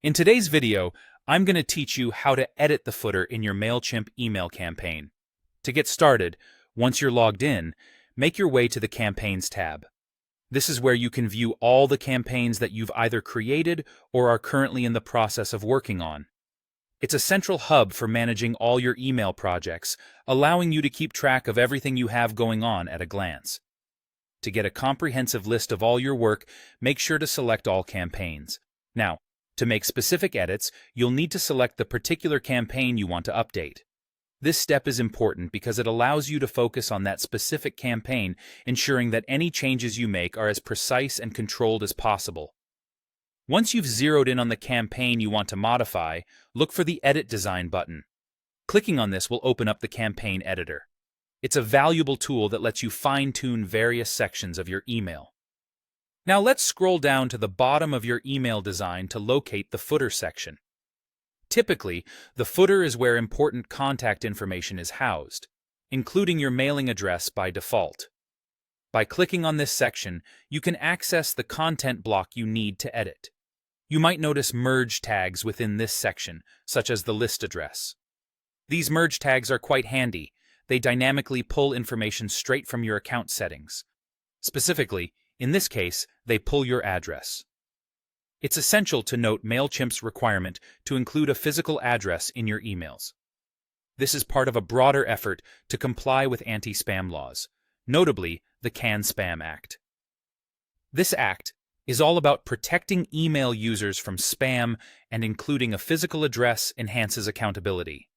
In today's video, I'm going to teach you how to edit the footer in your Mailchimp email campaign. To get started, once you're logged in, make your way to the Campaigns tab. This is where you can view all the campaigns that you've either created or are currently in the process of working on. It's a central hub for managing all your email projects, allowing you to keep track of everything you have going on at a glance. To get a comprehensive list of all your work, make sure to select all campaigns. Now, to make specific edits, you'll need to select the particular campaign you want to update. This step is important because it allows you to focus on that specific campaign, ensuring that any changes you make are as precise and controlled as possible. Once you've zeroed in on the campaign you want to modify, look for the Edit Design button. Clicking on this will open up the campaign editor. It's a valuable tool that lets you fine-tune various sections of your email. Now let's scroll down to the bottom of your email design to locate the footer section. Typically, the footer is where important contact information is housed, including your mailing address by default. By clicking on this section, you can access the content block you need to edit. You might notice merge tags within this section, such as the list address. These merge tags are quite handy. They dynamically pull information straight from your account settings. Specifically, in this case, they pull your address. It's essential to note Mailchimp's requirement to include a physical address in your emails. This is part of a broader effort to comply with anti-spam laws, notably the CAN-SPAM Act. This act is all about protecting email users from spam, and including a physical address enhances accountability.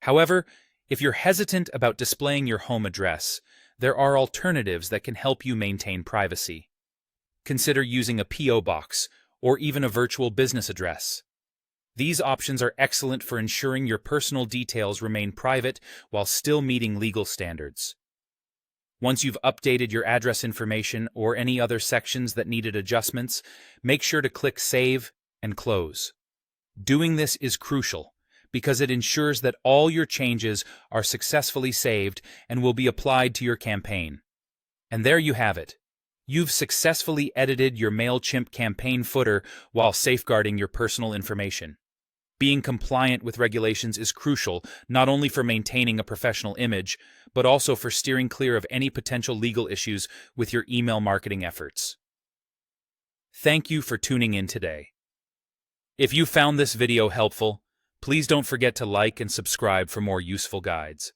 However, if you're hesitant about displaying your home address, there are alternatives that can help you maintain privacy. Consider using a P.O. box or even a virtual business address. These options are excellent for ensuring your personal details remain private while still meeting legal standards. Once you've updated your address information or any other sections that needed adjustments, make sure to click Save and Close. Doing this is crucial because it ensures that all your changes are successfully saved and will be applied to your campaign. And there you have it. You've successfully edited your Mailchimp campaign footer while safeguarding your personal information. Being compliant with regulations is crucial not only for maintaining a professional image, but also for steering clear of any potential legal issues with your email marketing efforts. Thank you for tuning in today. If you found this video helpful, please don't forget to like and subscribe for more useful guides.